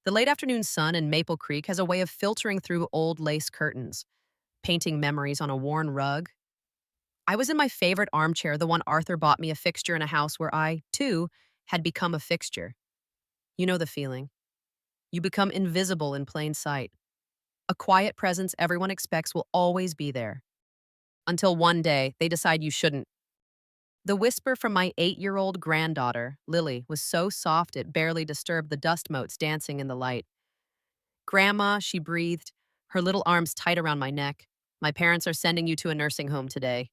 The late afternoon sun in Maple Creek has a way of filtering through old lace curtains, painting memories on a worn rug. I was in my favorite armchair, the one Arthur bought me, a fixture in a house where I, too, had become a fixture. You know the feeling. You become invisible in plain sight. A quiet presence everyone expects will always be there. Until one day, they decide you shouldn't. The whisper from my 8-year-old granddaughter, Lily, was so soft it barely disturbed the dust motes dancing in the light. Grandma, she breathed, her little arms tight around my neck. My parents are sending you to a nursing home today.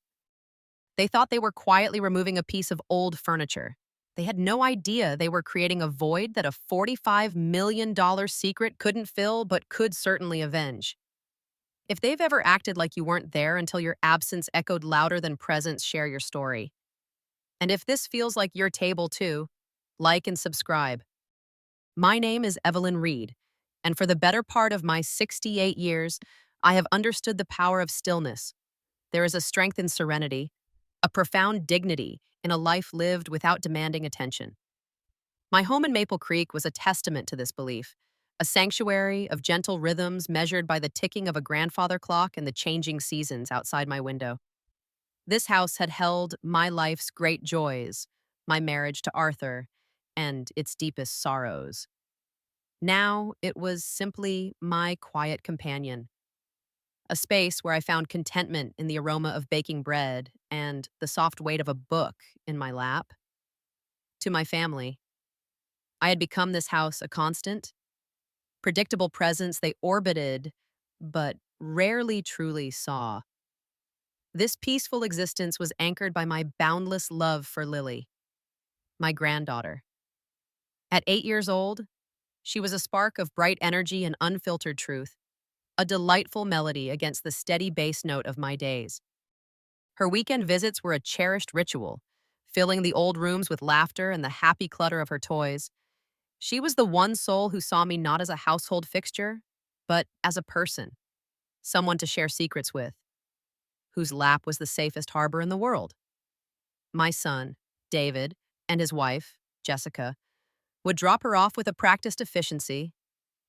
They thought they were quietly removing a piece of old furniture. They had no idea they were creating a void that a $45 million secret couldn't fill but could certainly avenge. If they've ever acted like you weren't there until your absence echoed louder than presence, share your story. And if this feels like your table too, like and subscribe. My name is Evelyn Reed, and for the better part of my 68 years, I have understood the power of stillness. There is a strength in serenity, a profound dignity in a life lived without demanding attention. My home in Maple Creek was a testament to this belief, a sanctuary of gentle rhythms measured by the ticking of a grandfather clock and the changing seasons outside my window. This house had held my life's great joys, my marriage to Arthur, and its deepest sorrows. Now it was simply my quiet companion, a space where I found contentment in the aroma of baking bread and the soft weight of a book in my lap. To my family, I had become this house a constant, predictable presence they orbited but rarely truly saw. This peaceful existence was anchored by my boundless love for Lily, my granddaughter. At 8 years old, she was a spark of bright energy and unfiltered truth, a delightful melody against the steady bass note of my days. Her weekend visits were a cherished ritual, filling the old rooms with laughter and the happy clutter of her toys. She was the one soul who saw me not as a household fixture, but as a person, someone to share secrets with, whose lap was the safest harbor in the world. My son, David, and his wife, Jessica, would drop her off with a practiced efficiency,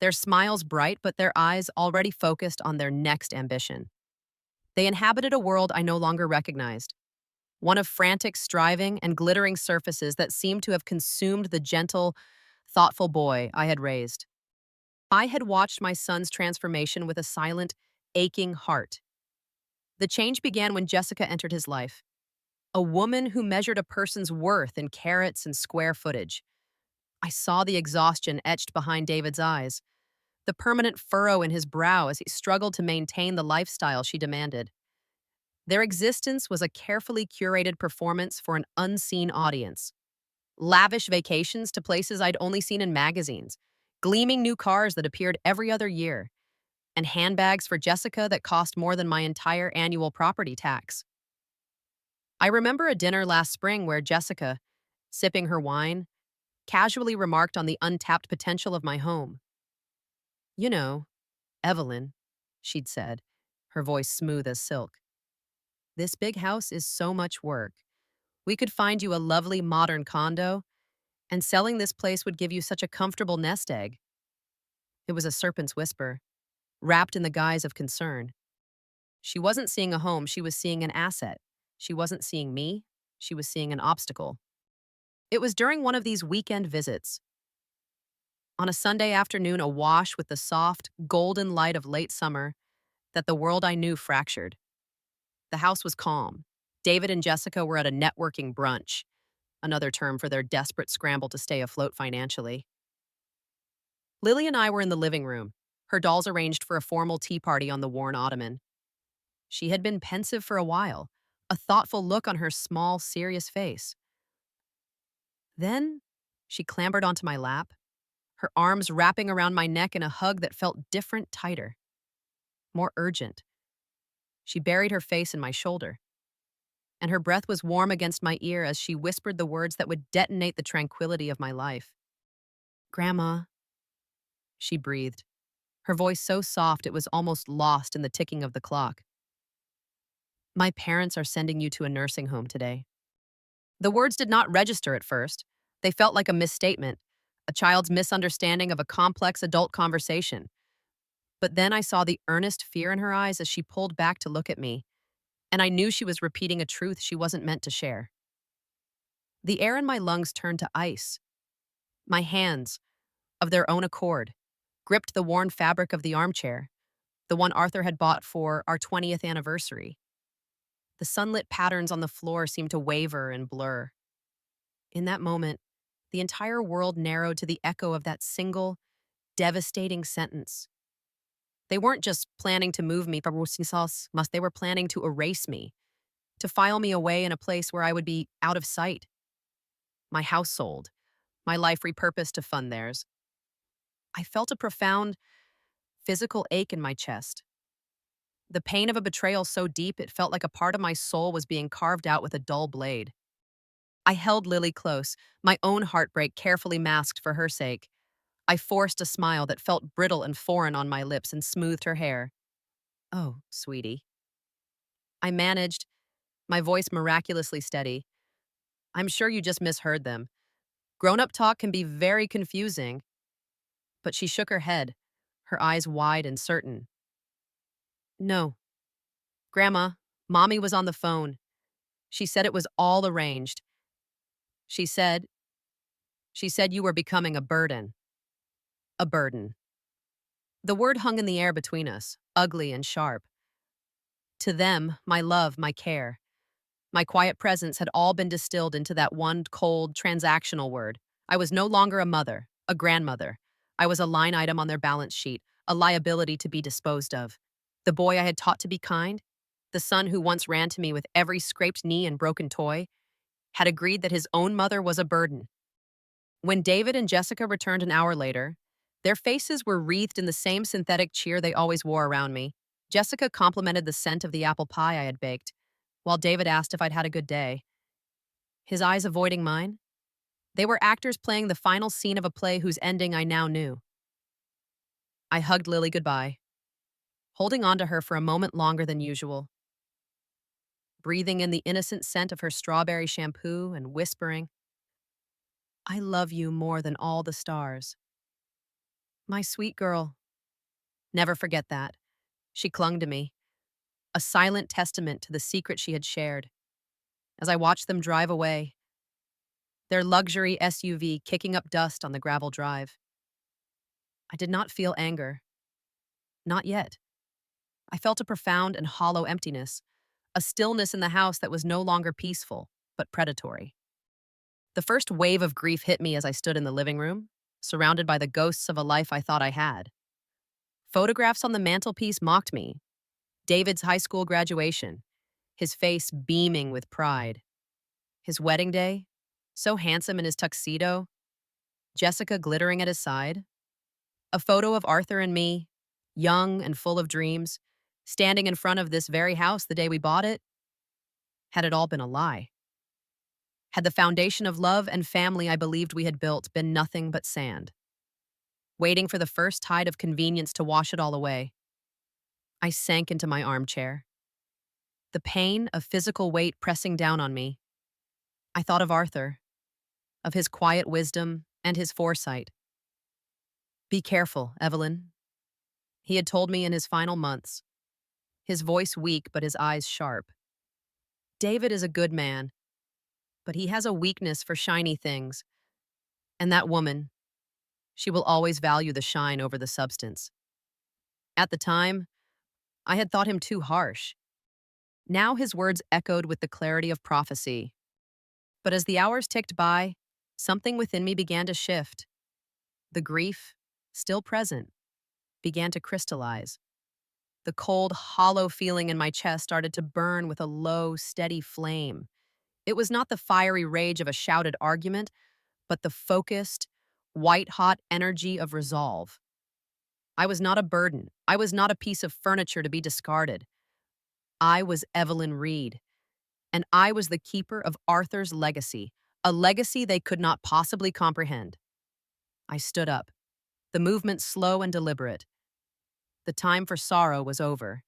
their smiles bright but their eyes already focused on their next ambition. They inhabited a world I no longer recognized, one of frantic striving and glittering surfaces that seemed to have consumed the gentle, thoughtful boy I had raised. I had watched my son's transformation with a silent, aching heart. The change began when Jessica entered his life, a woman who measured a person's worth in carats and square footage. I saw the exhaustion etched behind David's eyes, the permanent furrow in his brow as he struggled to maintain the lifestyle she demanded. Their existence was a carefully curated performance for an unseen audience. Lavish vacations to places I'd only seen in magazines, gleaming new cars that appeared every other year, and handbags for Jessica that cost more than my entire annual property tax. I remember a dinner last spring where Jessica, sipping her wine, casually remarked on the untapped potential of my home. "You know, Evelyn," she'd said, her voice smooth as silk. "This big house is so much work. We could find you a lovely modern condo, and selling this place would give you such a comfortable nest egg." It was a serpent's whisper, wrapped in the guise of concern. She wasn't seeing a home, she was seeing an asset. She wasn't seeing me, she was seeing an obstacle. It was during one of these weekend visits, on a Sunday afternoon awash with the soft, golden light of late summer, that the world I knew fractured. The house was calm. David and Jessica were at a networking brunch, another term for their desperate scramble to stay afloat financially. Lily and I were in the living room, her dolls arranged for a formal tea party on the worn ottoman. She had been pensive for a while, a thoughtful look on her small, serious face. Then she clambered onto my lap, her arms wrapping around my neck in a hug that felt different, tighter, more urgent. She buried her face in my shoulder, and her breath was warm against my ear as she whispered the words that would detonate the tranquility of my life. "Grandma," she breathed, her voice so soft it was almost lost in the ticking of the clock. "My parents are sending you to a nursing home today." The words did not register at first. They felt like a misstatement, a a child's misunderstanding of a complex adult conversation. But then I saw the earnest fear in her eyes as she pulled back to look at me, and I knew she was repeating a truth she wasn't meant to share. The air in my lungs turned to ice. My hands, of their own accord, gripped the worn fabric of the armchair, the one Arthur had bought for our 20th anniversary. The sunlit patterns on the floor seemed to waver and blur. In that moment, the entire world narrowed to the echo of that single, devastating sentence. They weren't just planning to move me from Rusisas, they were planning to erase me, to file me away in a place where I would be out of sight. My house sold, my life repurposed to fund theirs. I felt a profound physical ache in my chest. The pain of a betrayal so deep it felt like a part of my soul was being carved out with a dull blade. I held Lily close, my own heartbreak carefully masked for her sake. I forced a smile that felt brittle and foreign on my lips and smoothed her hair. "Oh, sweetie." I managed, my voice miraculously steady. "I'm sure you just misheard them. Grown-up talk can be very confusing." But she shook her head, her eyes wide and certain. "No. Grandma, Mommy was on the phone. She said it was all arranged. She said, she said you were becoming a burden." A burden. The word hung in the air between us, ugly and sharp. To them, my love, my care, my quiet presence had all been distilled into that one cold, transactional word. I was no longer a mother, a grandmother. I was a line item on their balance sheet, a liability to be disposed of. The boy I had taught to be kind, the son who once ran to me with every scraped knee and broken toy, had agreed that his own mother was a burden. When David and Jessica returned an hour later, their faces were wreathed in the same synthetic cheer they always wore around me. Jessica complimented the scent of the apple pie I had baked, while David asked if I'd had a good day. His eyes avoiding mine. They were actors playing the final scene of a play whose ending I now knew. I hugged Lily goodbye, holding on to her for a moment longer than usual, breathing in the innocent scent of her strawberry shampoo and whispering, "I love you more than all the stars." My sweet girl. Never forget that. She clung to me, a silent testament to the secret she had shared. As I watched them drive away, their luxury SUV kicking up dust on the gravel drive, I did not feel anger. Not yet. I felt a profound and hollow emptiness, a stillness in the house that was no longer peaceful, but predatory. The first wave of grief hit me as I stood in the living room, surrounded by the ghosts of a life I thought I had. Photographs on the mantelpiece mocked me. David's high school graduation, his face beaming with pride. His wedding day, so handsome in his tuxedo, Jessica glittering at his side. A photo of Arthur and me, young and full of dreams, standing in front of this very house the day we bought it. Had it all been a lie? Had the foundation of love and family I believed we had built been nothing but sand? Waiting for the first tide of convenience to wash it all away, I sank into my armchair. The pain of physical weight pressing down on me. I thought of Arthur, of his quiet wisdom and his foresight. "Be careful, Evelyn," he had told me in his final months, his voice weak but his eyes sharp. "David is a good man, but he has a weakness for shiny things. And that woman, she will always value the shine over the substance." At the time, I had thought him too harsh. Now his words echoed with the clarity of prophecy. But as the hours ticked by, something within me began to shift. The grief, still present, began to crystallize. The cold, hollow feeling in my chest started to burn with a low, steady flame. It was not the fiery rage of a shouted argument, but the focused, white-hot energy of resolve. I was not a burden. I was not a piece of furniture to be discarded. I was Evelyn Reed, and I was the keeper of Arthur's legacy, a legacy they could not possibly comprehend. I stood up, the movement slow and deliberate. The time for sorrow was over.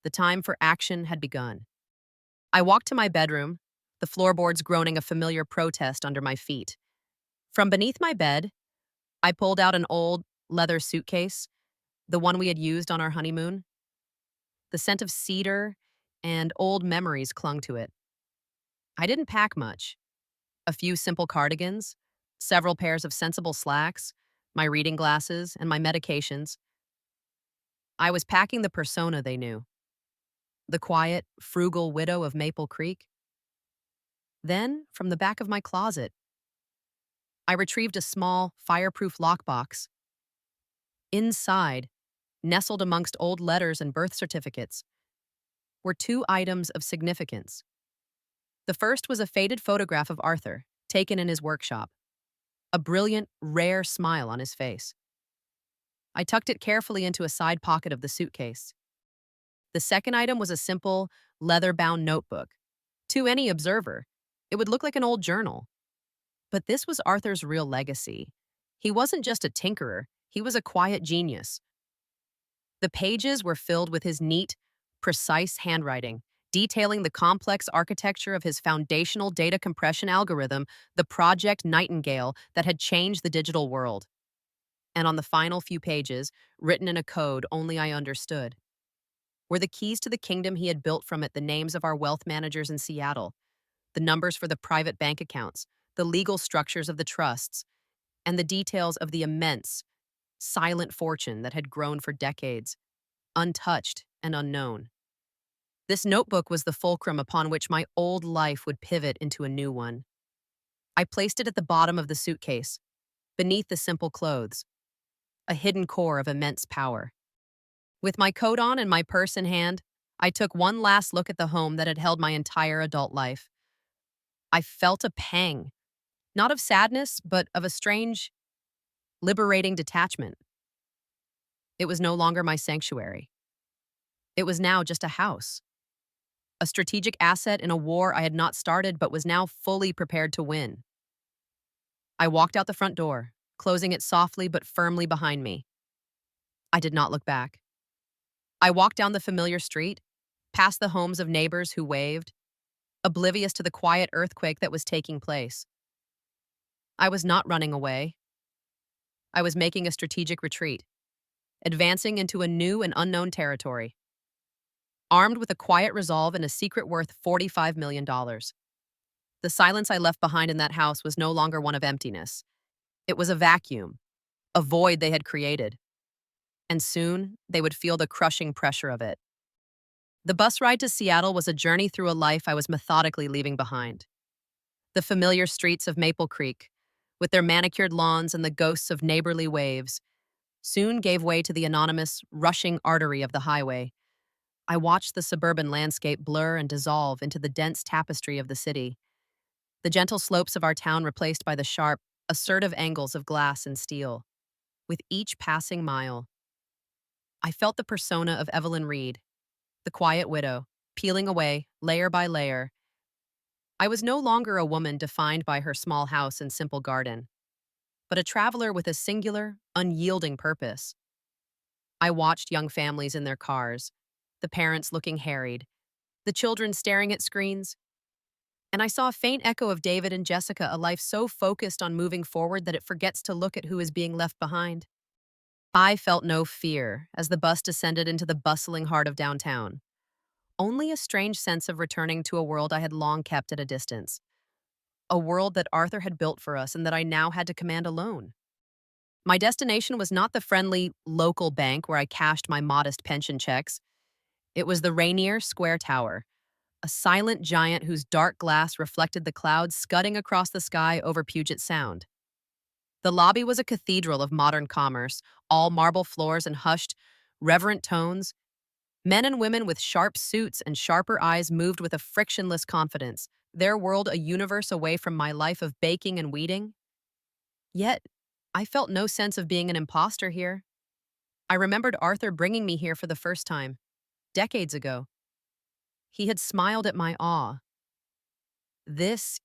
The time for action had begun. I walked to my bedroom, the floorboards groaning a familiar protest under my feet. From beneath my bed, I pulled out an old leather suitcase, the one we had used on our honeymoon. The scent of cedar and old memories clung to it. I didn't pack much: a few simple cardigans, several pairs of sensible slacks, my reading glasses, and my medications. I was packing the persona they knew, the quiet, frugal widow of Maple Creek. Then, from the back of my closet, I retrieved a small, fireproof lockbox. Inside, nestled amongst old letters and birth certificates, were two items of significance. The first was a faded photograph of Arthur, taken in his workshop, a brilliant, rare smile on his face. I tucked it carefully into a side pocket of the suitcase. The second item was a simple, leather-bound notebook. To any observer, it would look like an old journal. But this was Arthur's real legacy. He wasn't just a tinkerer, he was a quiet genius. The pages were filled with his neat, precise handwriting, detailing the complex architecture of his foundational data compression algorithm, the Project Nightingale that had changed the digital world. And on the final few pages, written in a code only I understood, were the keys to the kingdom he had built from it, the names of our wealth managers in Seattle, the numbers for the private bank accounts, the legal structures of the trusts, and the details of the immense, silent fortune that had grown for decades, untouched and unknown. This notebook was the fulcrum upon which my old life would pivot into a new one. I placed it at the bottom of the suitcase, beneath the simple clothes, a hidden core of immense power. With my coat on and my purse in hand, I took one last look at the home that had held my entire adult life. I felt a pang, not of sadness, but of a strange, liberating detachment. It was no longer my sanctuary. It was now just a house, a strategic asset in a war I had not started but was now fully prepared to win. I walked out the front door, closing it softly but firmly behind me. I did not look back. I walked down the familiar street, past the homes of neighbors who waved, oblivious to the quiet earthquake that was taking place. I was not running away. I was making a strategic retreat, advancing into a new and unknown territory, armed with a quiet resolve and a secret worth $45 million. The silence I left behind in that house was no longer one of emptiness. It was a vacuum, a void they had created, and soon they would feel the crushing pressure of it. The bus ride to Seattle was a journey through a life I was methodically leaving behind. The familiar streets of Maple Creek, with their manicured lawns and the ghosts of neighborly waves, soon gave way to the anonymous, rushing artery of the highway. I watched the suburban landscape blur and dissolve into the dense tapestry of the city, the gentle slopes of our town replaced by the sharp, assertive angles of glass and steel. With each passing mile, I felt the persona of Evelyn Reed, the quiet widow, peeling away, layer by layer. I was no longer a woman defined by her small house and simple garden, but a traveler with a singular, unyielding purpose. I watched young families in their cars, the parents looking harried, the children staring at screens, and I saw a faint echo of David and Jessica, a life so focused on moving forward that it forgets to look at who is being left behind. I felt no fear as the bus descended into the bustling heart of downtown, only a strange sense of returning to a world I had long kept at a distance, a world that Arthur had built for us and that I now had to command alone. My destination was not the friendly local bank where I cashed my modest pension checks. It was the Rainier Square Tower, a silent giant whose dark glass reflected the clouds scudding across the sky over Puget Sound. The lobby was a cathedral of modern commerce, all marble floors and hushed, reverent tones. Men and women with sharp suits and sharper eyes moved with a frictionless confidence, their world a universe away from my life of baking and weeding. Yet, I felt no sense of being an imposter here. I remembered Arthur bringing me here for the first time, decades ago. He had smiled at my awe. This,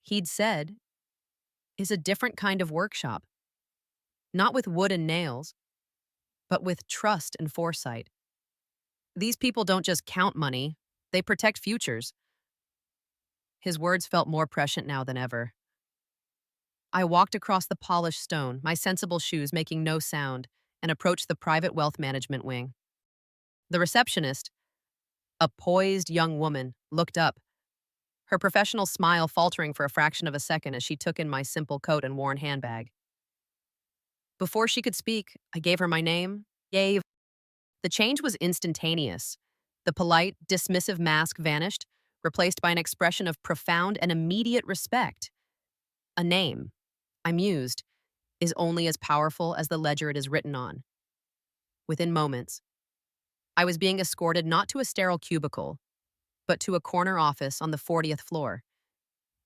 he'd said, is a different kind of workshop, not with wood and nails, but with trust and foresight. These people don't just count money, they protect futures. His words felt more prescient now than ever. I walked across the polished stone, my sensible shoes making no sound, and approached the private wealth management wing. The receptionist, a poised young woman, looked up, her professional smile faltering for a fraction of a second as she took in my simple coat and worn handbag. Before she could speak, I gave her my name. Yay. The change was instantaneous. The polite, dismissive mask vanished, replaced by an expression of profound and immediate respect. A name, I mused, is only as powerful as the ledger it is written on. Within moments, I was being escorted not to a sterile cubicle, but to a corner office on the 40th floor,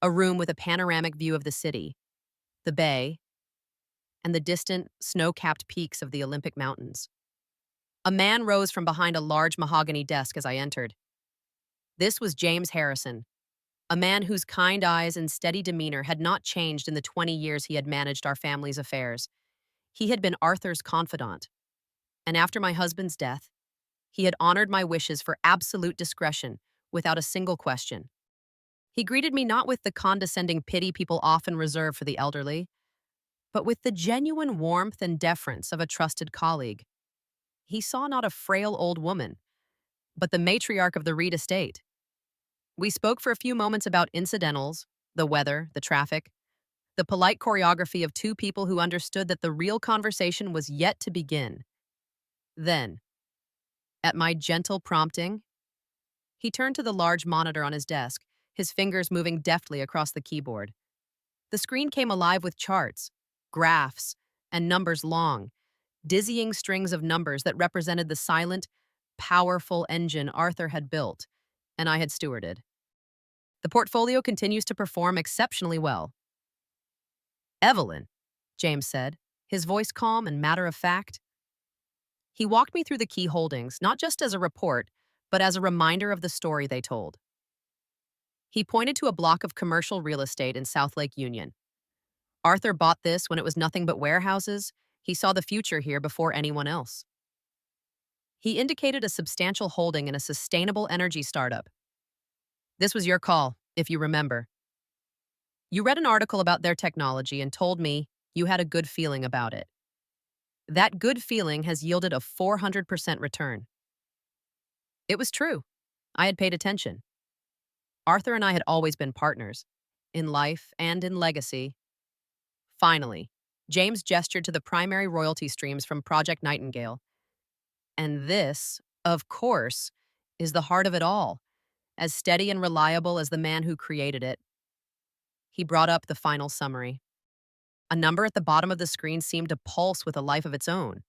a room with a panoramic view of the city, the bay, and the distant, snow-capped peaks of the Olympic Mountains. A man rose from behind a large mahogany desk as I entered. This was James Harrison, a man whose kind eyes and steady demeanor had not changed in the 20 years he had managed our family's affairs. He had been Arthur's confidant, and after my husband's death, he had honored my wishes for absolute discretion without a single question. He greeted me not with the condescending pity people often reserve for the elderly, but with the genuine warmth and deference of a trusted colleague. He saw not a frail old woman, but the matriarch of the Reed estate. We spoke for a few moments about incidentals, the weather, the traffic, the polite choreography of two people who understood that the real conversation was yet to begin. Then, at my gentle prompting, he turned to the large monitor on his desk, his fingers moving deftly across the keyboard. The screen came alive with charts, graphs, and numbers long, dizzying strings of numbers that represented the silent, powerful engine Arthur had built and I had stewarded. The portfolio continues to perform exceptionally well. Evelyn, James said, his voice calm and matter of fact. He walked me through the key holdings, not just as a report, but as a reminder of the story they told. He pointed to a block of commercial real estate in South Lake Union. Arthur bought this when it was nothing but warehouses. He saw the future here before anyone else. He indicated a substantial holding in a sustainable energy startup. This was your call, if you remember. You read an article about their technology and told me you had a good feeling about it. That good feeling has yielded a 400% return. It was true. I had paid attention. Arthur and I had always been partners, in life and in legacy. Finally, James gestured to the primary royalty streams from Project Nightingale. And this, of course, is the heart of it all, as steady and reliable as the man who created it. He brought up the final summary. A number at the bottom of the screen seemed to pulse with a life of its own.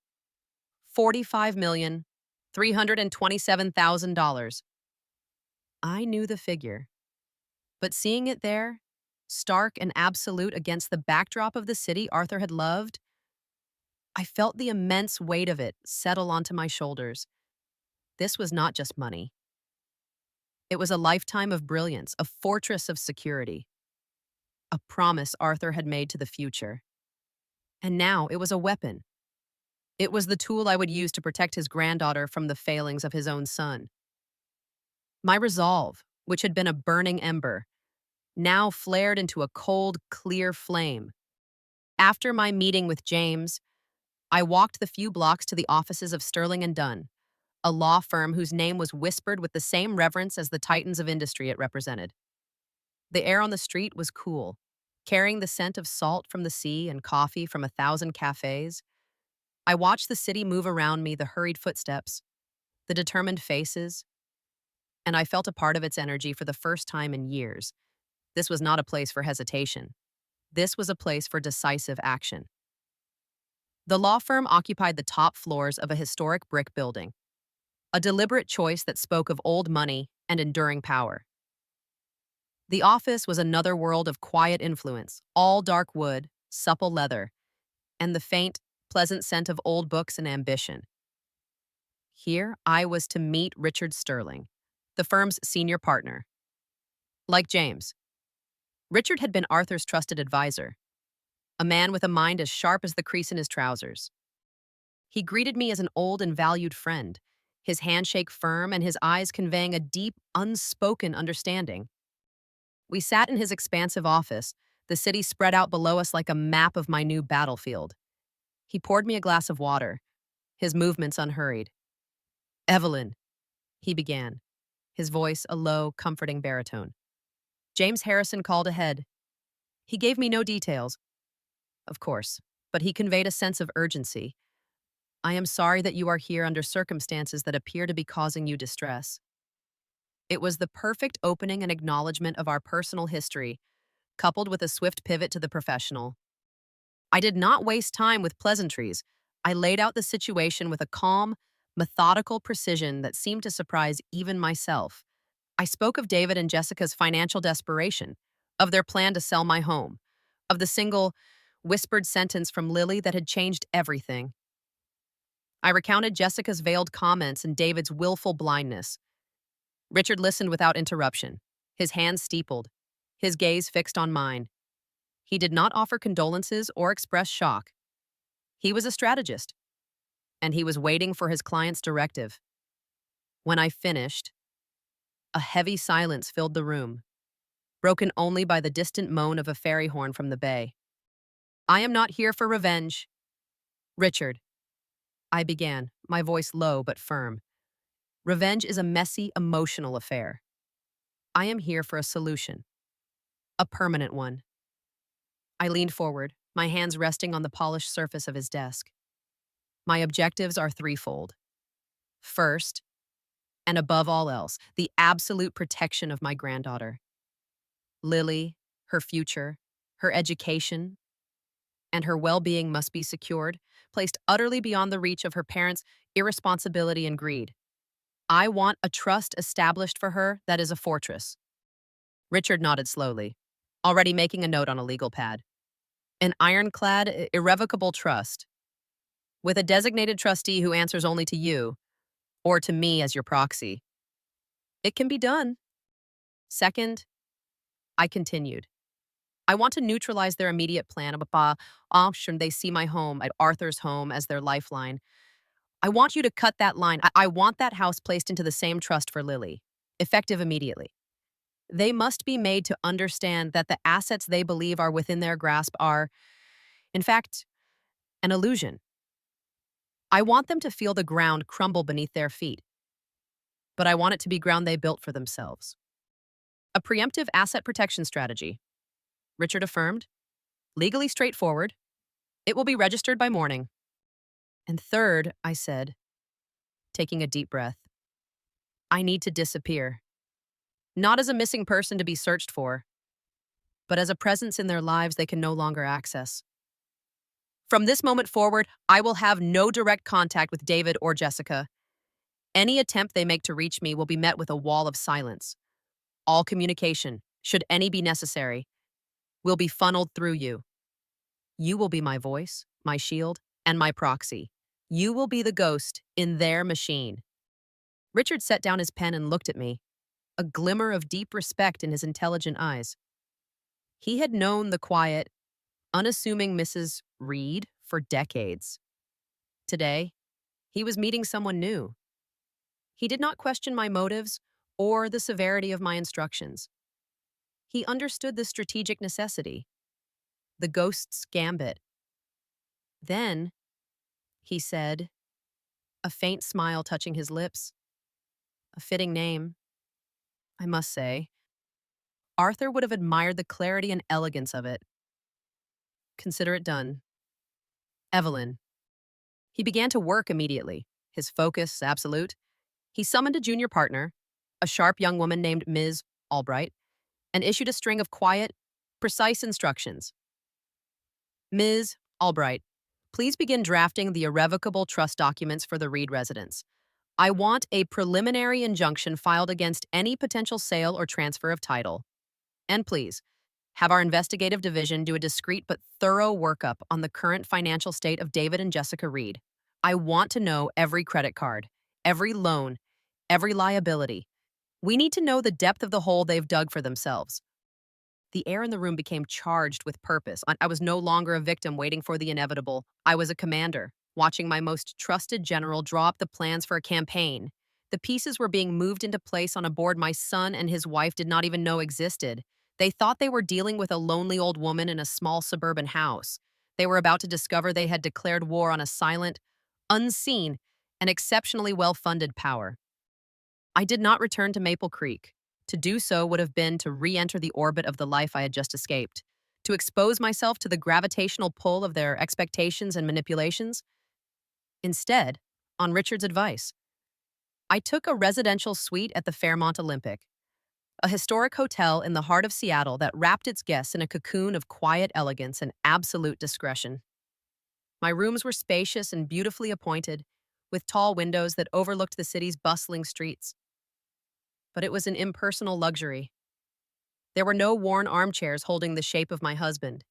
$45,327,000. I knew the figure, but seeing it there, stark and absolute against the backdrop of the city Arthur had loved, I felt the immense weight of it settle onto my shoulders. This was not just money. It was a lifetime of brilliance, a fortress of security, a promise Arthur had made to the future. And now it was a weapon. It was the tool I would use to protect his granddaughter from the failings of his own son. My resolve, which had been a burning ember, now flared into a cold, clear flame. After my meeting with James, I walked the few blocks to the offices of Sterling and Dunn, a law firm whose name was whispered with the same reverence as the titans of industry it represented. The air on the street was cool, carrying the scent of salt from the sea and coffee from 1,000 cafes. I watched the city move around me, the hurried footsteps, the determined faces, and I felt a part of its energy for the first time in years. This was not a place for hesitation. This was a place for decisive action. The law firm occupied the top floors of a historic brick building, a deliberate choice that spoke of old money and enduring power. The office was another world of quiet influence, all dark wood, supple leather, and the faint, pleasant scent of old books and ambition. Here I was to meet Richard Sterling, the firm's senior partner. Like James, Richard had been Arthur's trusted advisor, a man with a mind as sharp as the crease in his trousers. He greeted me as an old and valued friend, his handshake firm and his eyes conveying a deep, unspoken understanding. We sat in his expansive office, The city spread out below us like a map of my new battlefield. He poured me a glass of water, his movements unhurried. Evelyn, he began, his voice a low, comforting baritone. James Harrison called ahead. He gave me no details, of course, but he conveyed a sense of urgency. I am sorry that you are here under circumstances that appear to be causing you distress. It was the perfect opening and acknowledgement of our personal history, coupled with a swift pivot to the professional. I did not waste time with pleasantries. I laid out the situation with a calm, methodical precision that seemed to surprise even myself. I spoke of David and Jessica's financial desperation, of their plan to sell my home, of the single, whispered sentence from Lily that had changed everything. I recounted Jessica's veiled comments and David's willful blindness. Richard listened without interruption, his hands steepled, his gaze fixed on mine. He did not offer condolences or express shock. He was a strategist, and he was waiting for his client's directive. When I finished, a heavy silence filled the room, broken only by the distant moan of a ferry horn from the bay. I am not here for revenge. Richard, I began, my voice low but firm. Revenge is a messy, emotional affair. I am here for a solution, a permanent one. I leaned forward, my hands resting on the polished surface of his desk. My objectives are threefold. First, and above all else, the absolute protection of my granddaughter. Lily, her future, her education, and her well-being must be secured, placed utterly beyond the reach of her parents' irresponsibility and greed. I want a trust established for her that is a fortress. Richard nodded slowly, already making a note on a legal pad. An ironclad, irrevocable trust, with a designated trustee who answers only to you, or to me as your proxy. It can be done. Second, I continued. I want to neutralize their immediate plan about option they see my home at Arthur's home as their lifeline. I want you to cut that line. I want that house placed into the same trust for Lily, effective immediately. They must be made to understand that the assets they believe are within their grasp are, in fact, an illusion. I want them to feel the ground crumble beneath their feet, but I want it to be ground they built for themselves. A preemptive asset protection strategy, Richard affirmed, legally straightforward. It will be registered by morning. And third, I said, taking a deep breath, I need to disappear. Not as a missing person to be searched for, but as a presence in their lives they can no longer access. From this moment forward, I will have no direct contact with David or Jessica. Any attempt they make to reach me will be met with a wall of silence. All communication, should any be necessary, will be funneled through you. You will be my voice, my shield, and my proxy. You will be the ghost in their machine. Richard set down his pen and looked at me, a glimmer of deep respect in his intelligent eyes. He had known the quiet, unassuming Mrs. Reed for decades. Today, he was meeting someone new. He did not question my motives or the severity of my instructions. He understood the strategic necessity, the ghost's gambit. Then, he said, a faint smile touching his lips, a fitting name, I must say. Arthur would have admired the clarity and elegance of it. Consider it done. Evelyn. He began to work immediately, his focus absolute. He summoned a junior partner, a sharp young woman named Ms. Albright, and issued a string of quiet, precise instructions. Ms. Albright, please begin drafting the irrevocable trust documents for the Reed residence. I want a preliminary injunction filed against any potential sale or transfer of title. And please, have our investigative division do a discreet but thorough workup on the current financial state of David and Jessica Reed. I want to know every credit card, every loan, every liability. We need to know the depth of the hole they've dug for themselves. The air in the room became charged with purpose. I was no longer a victim waiting for the inevitable. I was a commander, watching my most trusted general draw up the plans for a campaign. The pieces were being moved into place on a board my son and his wife did not even know existed. They thought they were dealing with a lonely old woman in a small suburban house. They were about to discover they had declared war on a silent, unseen, and exceptionally well-funded power. I did not return to Maple Creek. To do so would have been to re-enter the orbit of the life I had just escaped, to expose myself to the gravitational pull of their expectations and manipulations. Instead, on Richard's advice, I took a residential suite at the Fairmont Olympic, a historic hotel in the heart of Seattle that wrapped its guests in a cocoon of quiet elegance and absolute discretion. My rooms were spacious and beautifully appointed, with tall windows that overlooked the city's bustling streets. But it was an impersonal luxury. There were no worn armchairs holding the shape of my husband,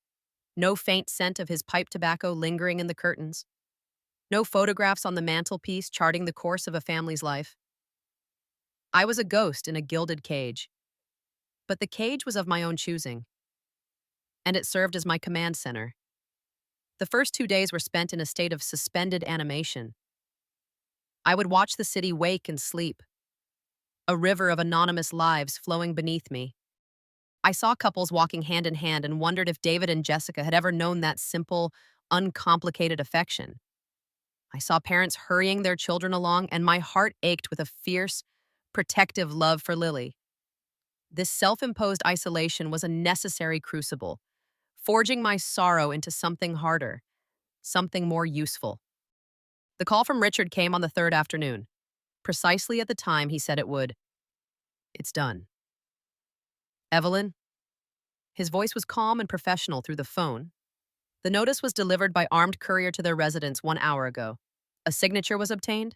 no faint scent of his pipe tobacco lingering in the curtains, no photographs on the mantelpiece charting the course of a family's life. I was a ghost in a gilded cage, but the cage was of my own choosing, and it served as my command center. The first 2 days were spent in a state of suspended animation. I would watch the city wake and sleep, a river of anonymous lives flowing beneath me. I saw couples walking hand in hand and wondered if David and Jessica had ever known that simple, uncomplicated affection. I saw parents hurrying their children along, and my heart ached with a fierce, protective love for Lily. This self-imposed isolation was a necessary crucible, forging my sorrow into something harder, something more useful. The call from Richard came on the third afternoon, precisely at the time he said it would. It's done. Evelyn? His voice was calm and professional through the phone. The notice was delivered by armed courier to their residence 1 hour ago. A signature was obtained?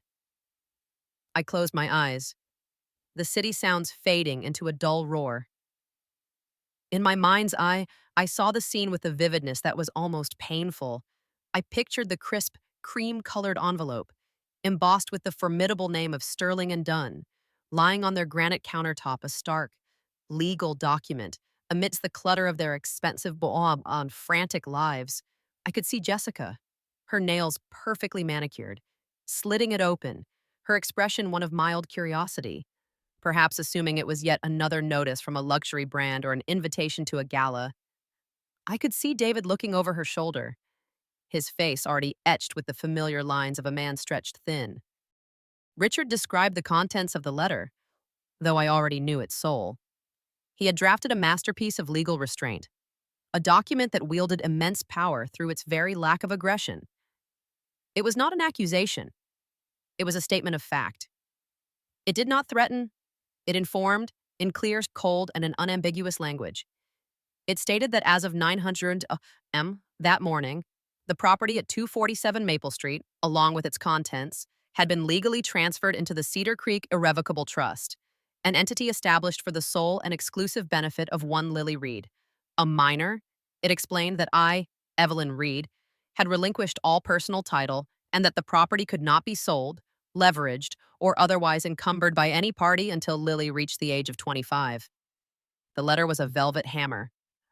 I closed my eyes, the city sounds fading into a dull roar. In my mind's eye, I saw the scene with a vividness that was almost painful. I pictured the crisp, cream-colored envelope, embossed with the formidable name of Sterling and Dunn, lying on their granite countertop, a stark, legal document, amidst the clutter of their expensive on frantic lives. I could see Jessica, her nails perfectly manicured, slitting it open, her expression one of mild curiosity, perhaps assuming it was yet another notice from a luxury brand or an invitation to a gala. I could see David looking over her shoulder, his face already etched with the familiar lines of a man stretched thin. Richard described the contents of the letter, though I already knew its soul. He had drafted a masterpiece of legal restraint, a document that wielded immense power through its very lack of aggression. It was not an accusation. It was a statement of fact. It did not threaten. It informed, in clear, cold, and an unambiguous language. It stated that as of 900 m. that morning, the property at 247 Maple Street, along with its contents, had been legally transferred into the Cedar Creek Irrevocable Trust, an entity established for the sole and exclusive benefit of one Lily Reed, a minor. It explained that I, Evelyn Reed, had relinquished all personal title and that the property could not be sold, leveraged, or otherwise encumbered by any party until Lily reached the age of 25. The letter was a velvet hammer,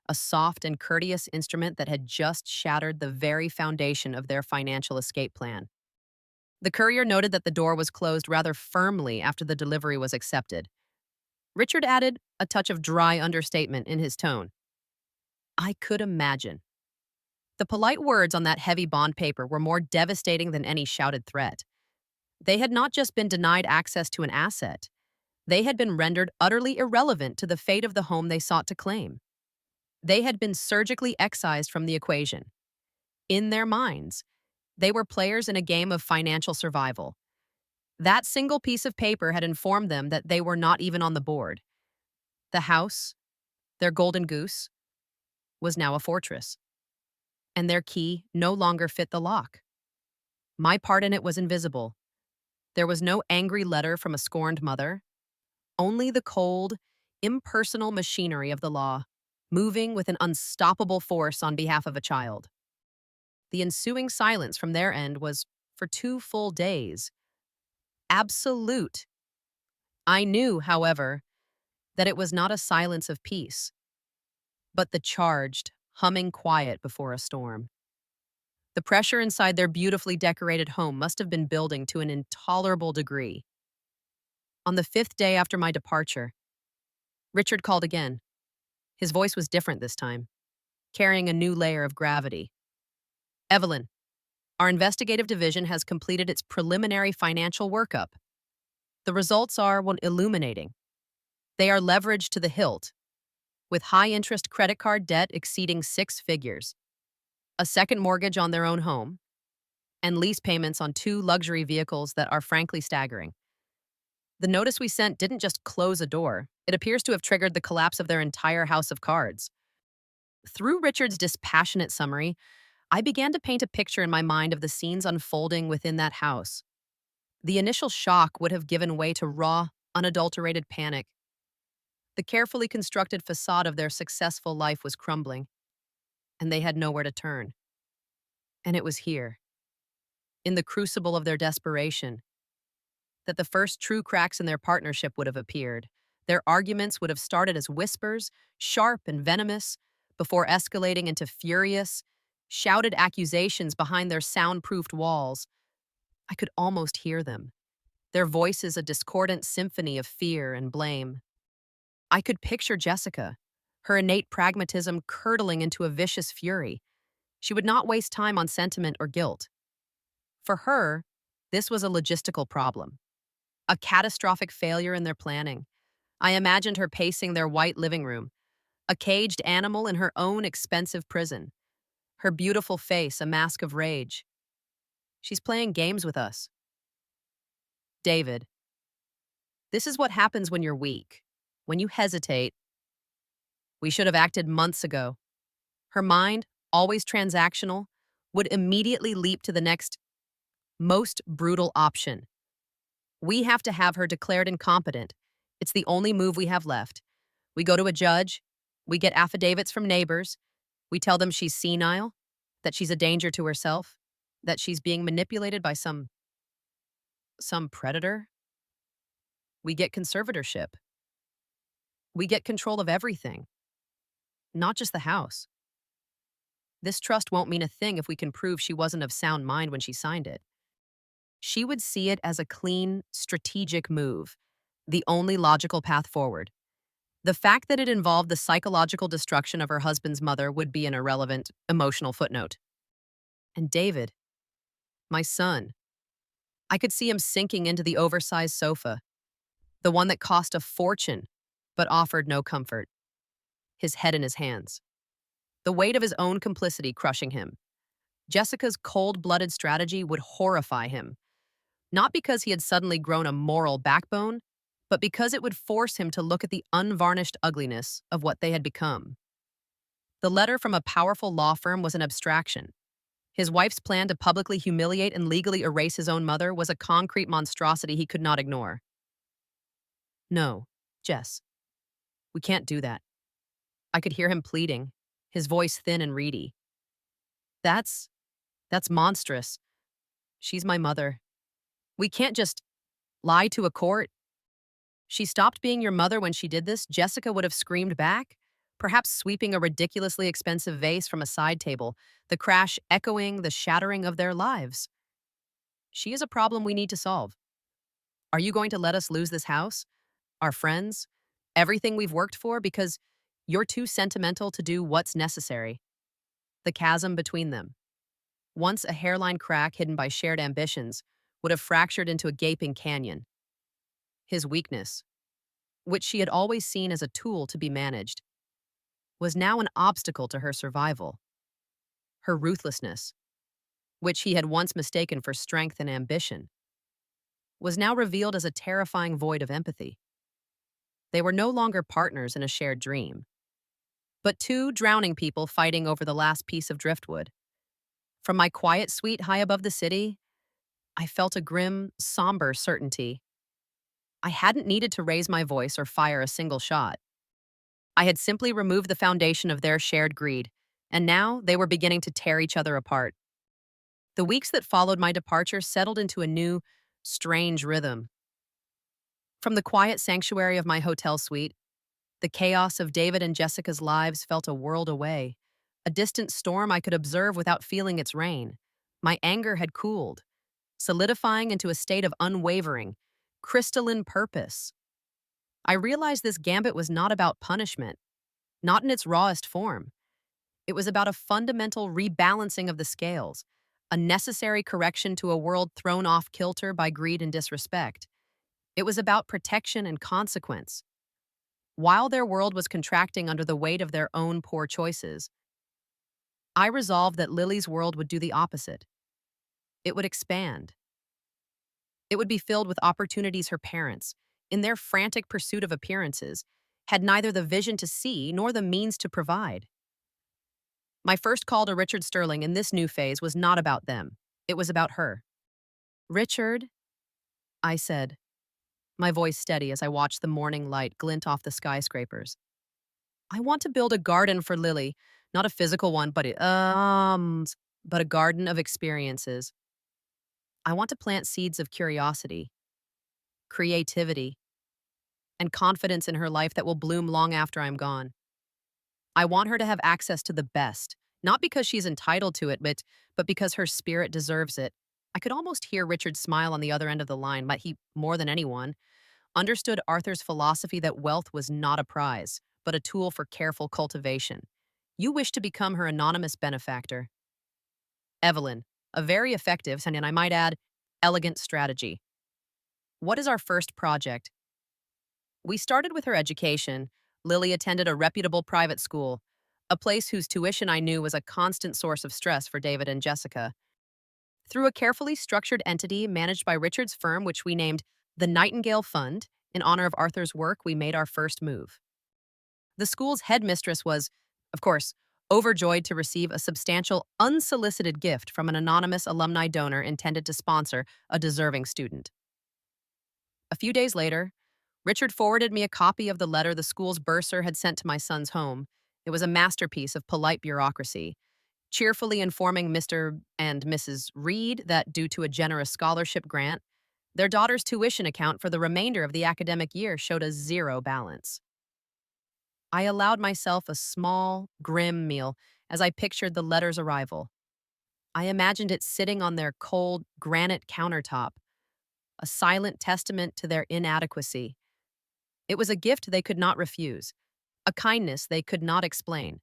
a soft and courteous instrument that had just shattered the very foundation of their financial escape plan. The courier noted that the door was closed rather firmly after the delivery was accepted. Richard added a touch of dry understatement in his tone. I could imagine. The polite words on that heavy bond paper were more devastating than any shouted threat. They had not just been denied access to an asset. They had been rendered utterly irrelevant to the fate of the home they sought to claim. They had been surgically excised from the equation. In their minds, they were players in a game of financial survival. That single piece of paper had informed them that they were not even on the board. The house, their golden goose, was now a fortress, and their key no longer fit the lock. My part in it was invisible. There was no angry letter from a scorned mother, only the cold, impersonal machinery of the law, moving with an unstoppable force on behalf of a child. The ensuing silence from their end was, for 2 full days, absolute. I knew, however, that it was not a silence of peace, but the charged, humming quiet before a storm. The pressure inside their beautifully decorated home must have been building to an intolerable degree. On the 5th day after my departure, Richard called again. His voice was different this time, carrying a new layer of gravity. Evelyn, our investigative division has completed its preliminary financial workup. The results are, well, illuminating. They are leveraged to the hilt, with high-interest credit card debt exceeding six figures, a second mortgage on their own home, and lease payments on two luxury vehicles that are frankly staggering. The notice we sent didn't just close a door, it appears to have triggered the collapse of their entire house of cards. Through Richard's dispassionate summary, I began to paint a picture in my mind of the scenes unfolding within that house. The initial shock would have given way to raw, unadulterated panic. The carefully constructed facade of their successful life was crumbling, and they had nowhere to turn. And it was here, in the crucible of their desperation, that the first true cracks in their partnership would have appeared. Their arguments would have started as whispers, sharp and venomous, before escalating into furious, shouted accusations behind their soundproofed walls. I could almost hear them, their voices a discordant symphony of fear and blame. I could picture Jessica, her innate pragmatism curdling into a vicious fury. She would not waste time on sentiment or guilt. For her, this was a logistical problem, a catastrophic failure in their planning. I imagined her pacing their white living room, a caged animal in her own expensive prison, her beautiful face a mask of rage. She's playing games with us. David, this is what happens when you're weak. When you hesitate, we should have acted months ago. Her mind, always transactional, would immediately leap to the next, most brutal option. We have to have her declared incompetent. It's the only move we have left. We go to a judge, we get affidavits from neighbors, we tell them she's senile, that she's a danger to herself, that she's being manipulated by some predator. We get conservatorship. We get control of everything, not just the house. This trust won't mean a thing if we can prove she wasn't of sound mind when she signed it. She would see it as a clean, strategic move, the only logical path forward. The fact that it involved the psychological destruction of her husband's mother would be an irrelevant, emotional footnote. And David, my son, I could see him sinking into the oversized sofa, the one that cost a fortune but offered no comfort, his head in his hands, the weight of his own complicity crushing him. Jessica's cold-blooded strategy would horrify him, not because he had suddenly grown a moral backbone, but because it would force him to look at the unvarnished ugliness of what they had become. The letter from a powerful law firm was an abstraction. His wife's plan to publicly humiliate and legally erase his own mother was a concrete monstrosity he could not ignore. No, Jess, we can't do that. I could hear him pleading, his voice thin and reedy. That's monstrous. She's my mother. We can't just lie to a court. She stopped being your mother when she did this, Jessica would have screamed back, perhaps sweeping a ridiculously expensive vase from a side table, the crash echoing the shattering of their lives. She is a problem we need to solve. Are you going to let us lose this house, our friends, everything we've worked for, because you're too sentimental to do what's necessary? The chasm between them, once a hairline crack hidden by shared ambitions, would have fractured into a gaping canyon. His weakness, which she had always seen as a tool to be managed, was now an obstacle to her survival. Her ruthlessness, which he had once mistaken for strength and ambition, was now revealed as a terrifying void of empathy. They were no longer partners in a shared dream, but two drowning people fighting over the last piece of driftwood. From my quiet suite high above the city, I felt a grim, somber certainty. I hadn't needed to raise my voice or fire a single shot. I had simply removed the foundation of their shared greed, and now they were beginning to tear each other apart. The weeks that followed my departure settled into a new, strange rhythm. From the quiet sanctuary of my hotel suite, the chaos of David and Jessica's lives felt a world away, a distant storm I could observe without feeling its rain. My anger had cooled, solidifying into a state of unwavering, crystalline purpose. I realized this gambit was not about punishment. not in its rawest form. It was about a fundamental rebalancing of the scales, a necessary correction to a world thrown off kilter by greed and disrespect. It was about protection and consequence. While their world was contracting under the weight of their own poor choices, I resolved that Lily's world would do the opposite. It would expand. It would be filled with opportunities her parents, in their frantic pursuit of appearances, had neither the vision to see nor the means to provide. My first call to Richard Sterling in this new phase was not about them. It was about her. "Richard," I said, my voice steady as I watched the morning light glint off the skyscrapers. "I want to build a garden for Lily, not a physical one, but a garden of experiences. I want to plant seeds of curiosity, creativity, and confidence in her life that will bloom long after I'm gone. I want her to have access to the best, not because she's entitled to it, but because her spirit deserves it." I could almost hear Richard smile on the other end of the line, but he, more than anyone, understood Arthur's philosophy that wealth was not a prize, but a tool for careful cultivation. "You wish to become her anonymous benefactor." Evelyn, a very effective, and I might add, elegant strategy. What is our first project? We started with her education. Lily attended a reputable private school, a place whose tuition I knew was a constant source of stress for David and Jessica. Through a carefully structured entity managed by Richard's firm, which we named the Nightingale Fund, in honor of Arthur's work, we made our first move. The school's headmistress was, of course, overjoyed to receive a substantial, unsolicited gift from an anonymous alumni donor intended to sponsor a deserving student. A few days later, Richard forwarded me a copy of the letter the school's bursar had sent to my son's home. It was a masterpiece of polite bureaucracy, cheerfully informing Mr. and Mrs. Reed that due to a generous scholarship grant, their daughter's tuition account for the remainder of the academic year showed a zero balance. I allowed myself a small, grim meal as I pictured the letter's arrival. I imagined it sitting on their cold, granite countertop, a silent testament to their inadequacy. It was a gift they could not refuse, a kindness they could not explain,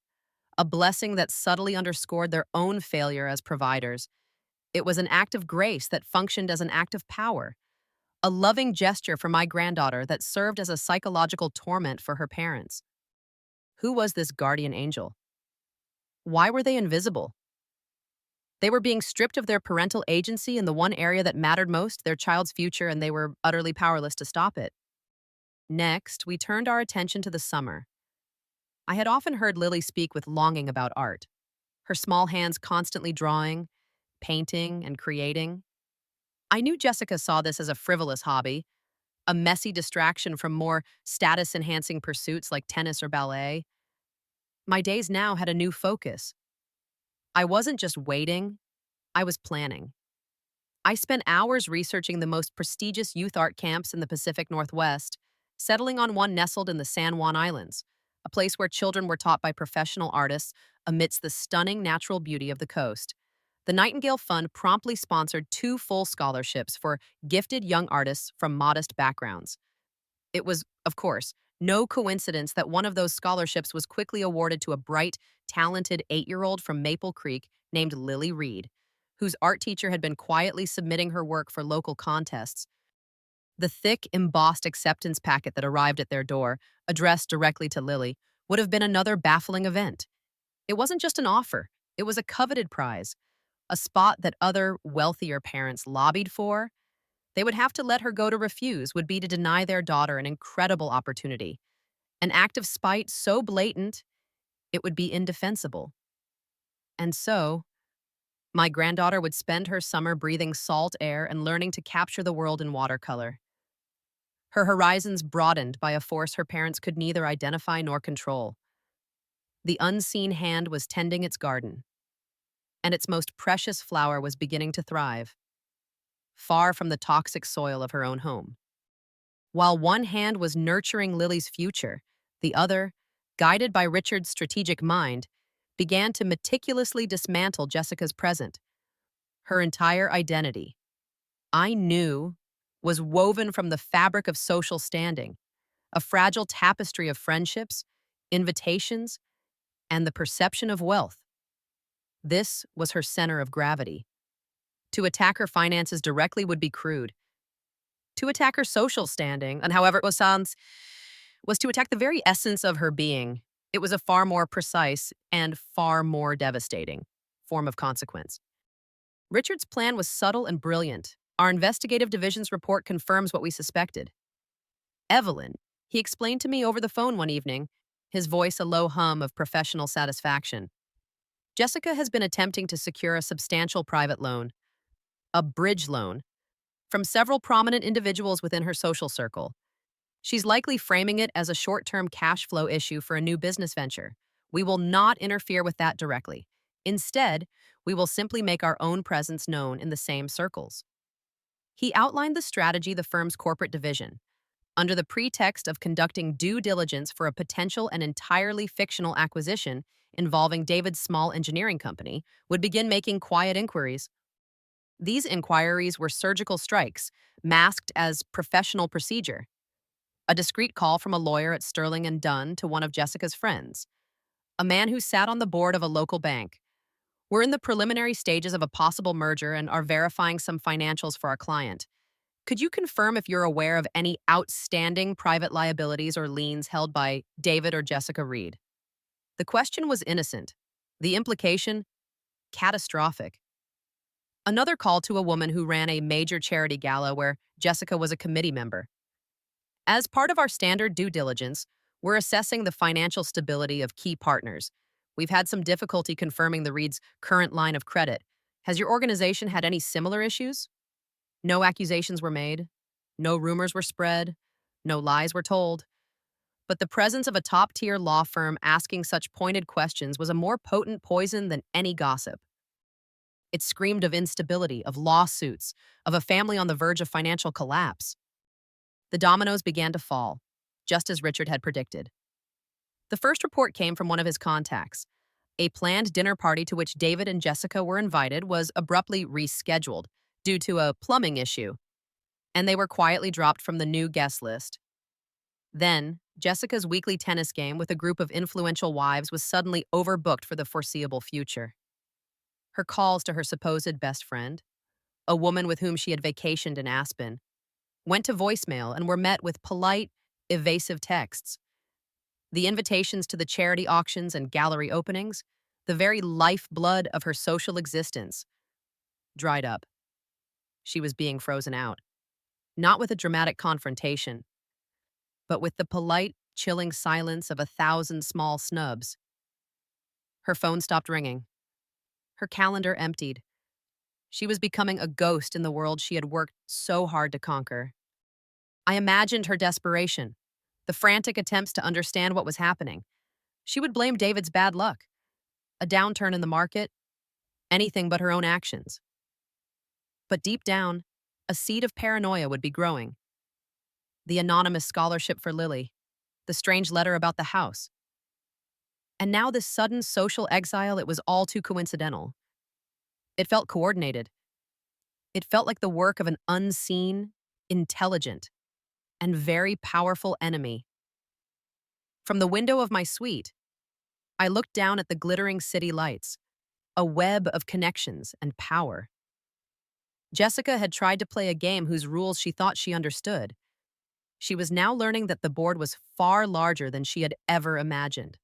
a blessing that subtly underscored their own failure as providers. It was an act of grace that functioned as an act of power, a loving gesture for my granddaughter that served as a psychological torment for her parents. Who was this guardian angel? Why were they invisible? They were being stripped of their parental agency in the one area that mattered most, their child's future, and they were utterly powerless to stop it. Next, we turned our attention to the summer. I had often heard Lily speak with longing about art, her small hands constantly drawing, painting, and creating. I knew Jessica saw this as a frivolous hobby, a messy distraction from more status-enhancing pursuits like tennis or ballet. My days now had a new focus. I wasn't just waiting, I was planning. I spent hours researching the most prestigious youth art camps in the Pacific Northwest, settling on one nestled in the San Juan Islands, a place where children were taught by professional artists amidst the stunning natural beauty of the coast. The Nightingale Fund promptly sponsored 2 full scholarships for gifted young artists from modest backgrounds. It was, of course, no coincidence that one of those scholarships was quickly awarded to a bright, talented 8-year-old from Maple Creek named Lily Reed, whose art teacher had been quietly submitting her work for local contests. The thick, embossed acceptance packet that arrived at their door, addressed directly to Lily, would have been another baffling event. It wasn't just an offer, it was a coveted prize, a spot that other, wealthier parents lobbied for. They would have to let her go. To refuse would be to deny their daughter an incredible opportunity, an act of spite so blatant it would be indefensible. And so, my granddaughter would spend her summer breathing salt air and learning to capture the world in watercolor. Her horizons broadened by a force her parents could neither identify nor control. The unseen hand was tending its garden, and its most precious flower was beginning to thrive, far from the toxic soil of her own home. While one hand was nurturing Lily's future, the other, guided by Richard's strategic mind, began to meticulously dismantle Jessica's present. Her entire identity, I knew, was woven from the fabric of social standing, a fragile tapestry of friendships, invitations, and the perception of wealth. This was her center of gravity. To attack her finances directly would be crude. To attack her social standing, and however it was sounds, was to attack the very essence of her being. It was a far more precise and far more devastating form of consequence. Richard's plan was subtle and brilliant. Our investigative division's report confirms what we suspected. Evelyn, he explained to me over the phone one evening, his voice a low hum of professional satisfaction. Jessica has been attempting to secure a substantial private loan, a bridge loan, from several prominent individuals within her social circle. She's likely framing it as a short-term cash flow issue for a new business venture. We will not interfere with that directly. Instead, we will simply make our own presence known in the same circles. He outlined the strategy the firm's corporate division, under the pretext of conducting due diligence for a potential and entirely fictional acquisition involving David's small engineering company, would begin making quiet inquiries. These inquiries were surgical strikes, masked as professional procedure. A discreet call from a lawyer at Sterling and Dunn to one of Jessica's friends, a man who sat on the board of a local bank. We're in the preliminary stages of a possible merger and are verifying some financials for our client. Could you confirm if you're aware of any outstanding private liabilities or liens held by David or Jessica Reed? The question was innocent. The implication, catastrophic. Another call to a woman who ran a major charity gala where Jessica was a committee member. As part of our standard due diligence, we're assessing the financial stability of key partners. We've had some difficulty confirming the Reed's current line of credit. Has your organization had any similar issues? No accusations were made, no rumors were spread, no lies were told. But the presence of a top-tier law firm asking such pointed questions was a more potent poison than any gossip. It screamed of instability, of lawsuits, of a family on the verge of financial collapse. The dominoes began to fall, just as Richard had predicted. The first report came from one of his contacts. A planned dinner party to which David and Jessica were invited was abruptly rescheduled due to a plumbing issue, and they were quietly dropped from the new guest list. Then, Jessica's weekly tennis game with a group of influential wives was suddenly overbooked for the foreseeable future. Her calls to her supposed best friend, a woman with whom she had vacationed in Aspen, went to voicemail and were met with polite, evasive texts. The invitations to the charity auctions and gallery openings, the very lifeblood of her social existence, dried up. She was being frozen out, not with a dramatic confrontation, but with the polite, chilling silence of 1,000 small snubs. Her phone stopped ringing. Her calendar emptied. She was becoming a ghost in the world she had worked so hard to conquer. I imagined her desperation, the frantic attempts to understand what was happening. She would blame David's bad luck, a downturn in the market, anything but her own actions. But deep down, a seed of paranoia would be growing. The anonymous scholarship for Lily, the strange letter about the house. And now this sudden social exile, it was all too coincidental. It felt coordinated. It felt like the work of an unseen, intelligent, and very powerful enemy. From the window of my suite, I looked down at the glittering city lights, a web of connections and power. Jessica had tried to play a game whose rules she thought she understood. She was now learning that the board was far larger than she had ever imagined.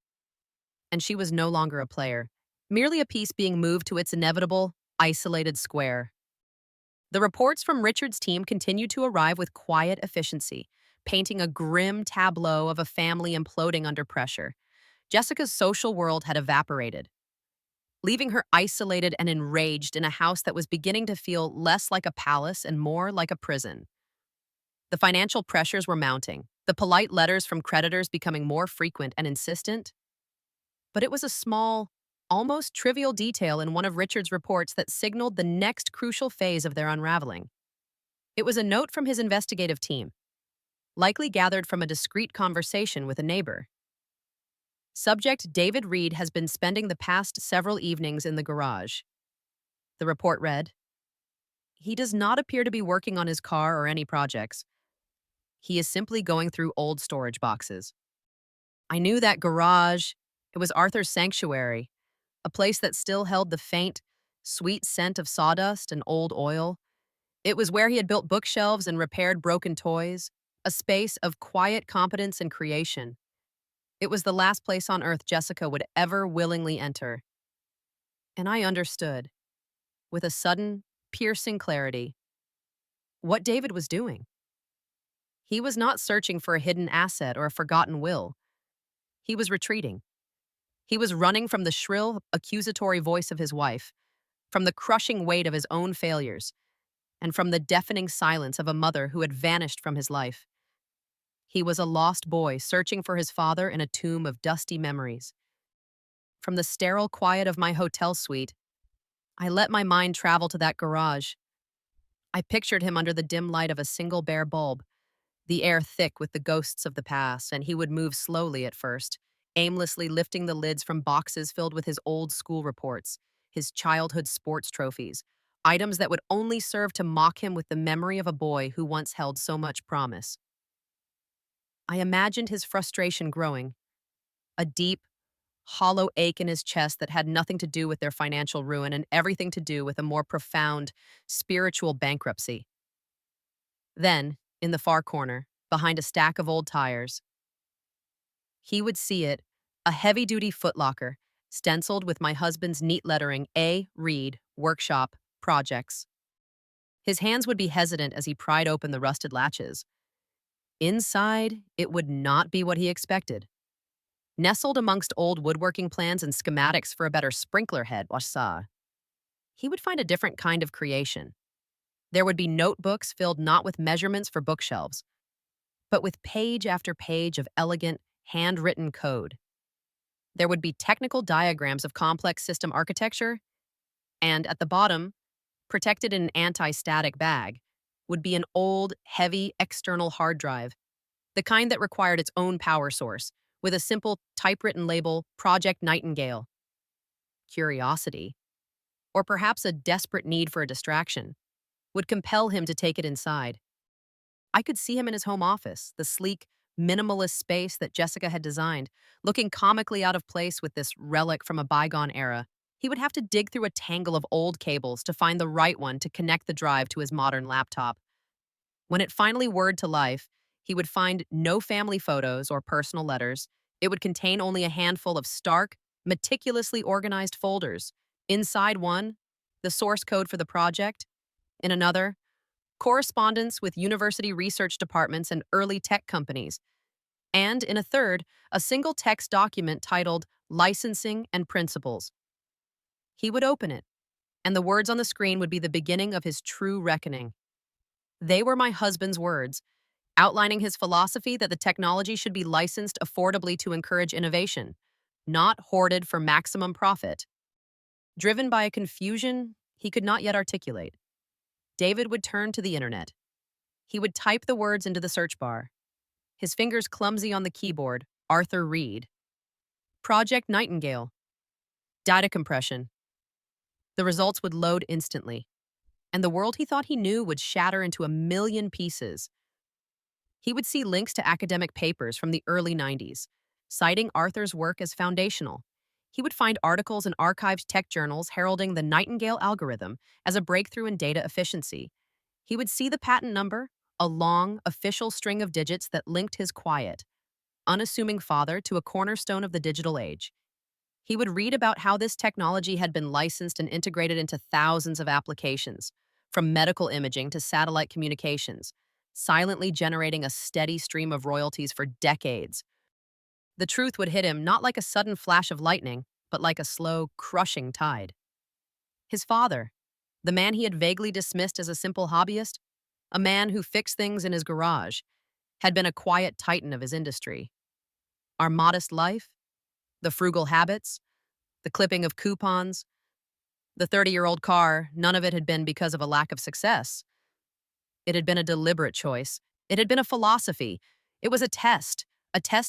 And she was no longer a player, merely a piece being moved to its inevitable, isolated square. The reports from Richard's team continued to arrive with quiet efficiency, painting a grim tableau of a family imploding under pressure. Jessica's social world had evaporated, leaving her isolated and enraged in a house that was beginning to feel less like a palace and more like a prison. The financial pressures were mounting, the polite letters from creditors becoming more frequent and insistent. But it was a small, almost trivial detail in one of Richard's reports that signaled the next crucial phase of their unraveling. It was a note from his investigative team, likely gathered from a discreet conversation with a neighbor. Subject David Reed has been spending the past several evenings in the garage. The report read, "He does not appear to be working on his car or any projects. He is simply going through old storage boxes." I knew that garage. It was Arthur's sanctuary, a place that still held the faint, sweet scent of sawdust and old oil. It was where he had built bookshelves and repaired broken toys, a space of quiet competence and creation. It was the last place on earth Jessica would ever willingly enter. And I understood, with a sudden, piercing clarity, what David was doing. He was not searching for a hidden asset or a forgotten will. He was retreating. He was running from the shrill, accusatory voice of his wife, from the crushing weight of his own failures, and from the deafening silence of a mother who had vanished from his life. He was a lost boy searching for his father in a tomb of dusty memories. From the sterile quiet of my hotel suite, I let my mind travel to that garage. I pictured him under the dim light of a single bare bulb, the air thick with the ghosts of the past, and he would move slowly at first, aimlessly lifting the lids from boxes filled with his old school reports, his childhood sports trophies, items that would only serve to mock him with the memory of a boy who once held so much promise. I imagined his frustration growing, a deep, hollow ache in his chest that had nothing to do with their financial ruin and everything to do with a more profound, spiritual bankruptcy. Then, in the far corner, behind a stack of old tires, he would see it, a heavy-duty footlocker, stenciled with my husband's neat lettering, A. Reed, Workshop, Projects. His hands would be hesitant as he pried open the rusted latches. Inside, it would not be what he expected. Nestled amongst old woodworking plans and schematics for a better sprinkler head, he would find a different kind of creation. There would be notebooks filled not with measurements for bookshelves, but with page after page of elegant, handwritten code. There would be technical diagrams of complex system architecture, and at the bottom, protected in an anti-static bag, would be an old, heavy external hard drive, the kind that required its own power source, with a simple typewritten label, Project Nightingale. Curiosity, or perhaps a desperate need for a distraction, would compel him to take it inside. I could see him in his home office, the sleek, minimalist space that Jessica had designed, looking comically out of place with this relic from a bygone era. He would have to dig through a tangle of old cables to find the right one to connect the drive to his modern laptop. When it finally whirred to life, he would find no family photos or personal letters. It would contain only a handful of stark, meticulously organized folders. Inside one, the source code for the project. In another, correspondence with university research departments and early tech companies. And in a third, a single text document titled Licensing and Principles. He would open it, and the words on the screen would be the beginning of his true reckoning. They were my husband's words, outlining his philosophy that the technology should be licensed affordably to encourage innovation, not hoarded for maximum profit. Driven by a confusion he could not yet articulate, David would turn to the internet. He would type the words into the search bar, his fingers clumsy on the keyboard, Arthur Reed. Project Nightingale. Data compression. The results would load instantly, and the world he thought he knew would shatter into a million pieces. He would see links to academic papers from the early 90s, citing Arthur's work as foundational. He would find articles in archived tech journals heralding the Nightingale algorithm as a breakthrough in data efficiency. He would see the patent number, a long, official string of digits that linked his quiet, unassuming father to a cornerstone of the digital age. He would read about how this technology had been licensed and integrated into thousands of applications, from medical imaging to satellite communications, silently generating a steady stream of royalties for decades. The truth would hit him not like a sudden flash of lightning, but like a slow, crushing tide. His father, the man he had vaguely dismissed as a simple hobbyist, a man who fixed things in his garage, had been a quiet titan of his industry. Our modest life, the frugal habits, the clipping of coupons, the 30-year-old car, none of it had been because of a lack of success. It had been a deliberate choice. It had been a philosophy. It was a test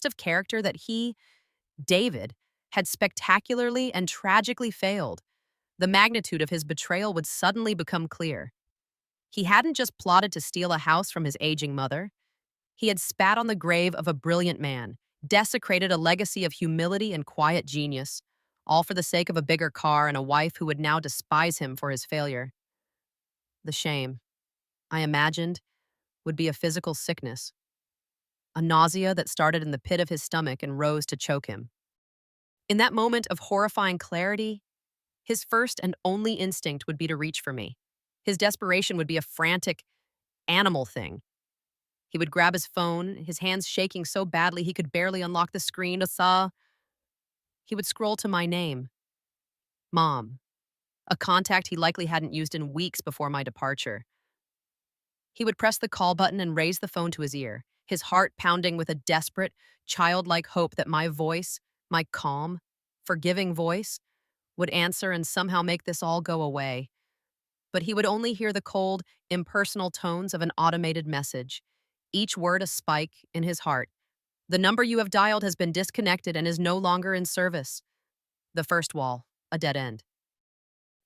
of character that he, David, had spectacularly and tragically failed. The magnitude of his betrayal would suddenly become clear. He hadn't just plotted to steal a house from his aging mother. He had spat on the grave of a brilliant man, desecrated a legacy of humility and quiet genius, all for the sake of a bigger car and a wife who would now despise him for his failure. The shame, I imagined, would be a physical sickness, a nausea that started in the pit of his stomach and rose to choke him. In that moment of horrifying clarity, his first and only instinct would be to reach for me. His desperation would be a frantic, animal thing. He would grab his phone, his hands shaking so badly he could barely unlock the screen. He would scroll to my name, Mom, a contact he likely hadn't used in weeks before my departure. He would press the call button and raise the phone to his ear, his heart pounding with a desperate, childlike hope that my voice, my calm, forgiving voice, would answer and somehow make this all go away. But he would only hear the cold, impersonal tones of an automated message, each word a spike in his heart. The number you have dialed has been disconnected and is no longer in service. The first wall, a dead end.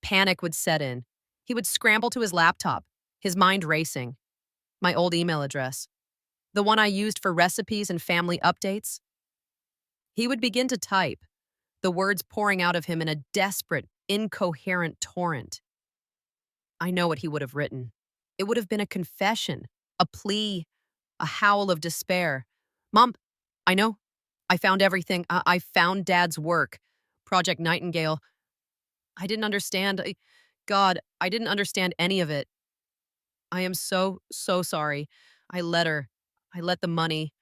Panic would set in. He would scramble to his laptop, his mind racing. My old email address, the one I used for recipes and family updates. He would begin to type, the words pouring out of him in a desperate, incoherent torrent. I know what he would have written. It would have been a confession, a plea, a howl of despair. Mom, I know. I found everything. I found Dad's work. Project Nightingale. I didn't understand. God, I didn't understand any of it. I am so, so sorry. I let her. I let the money.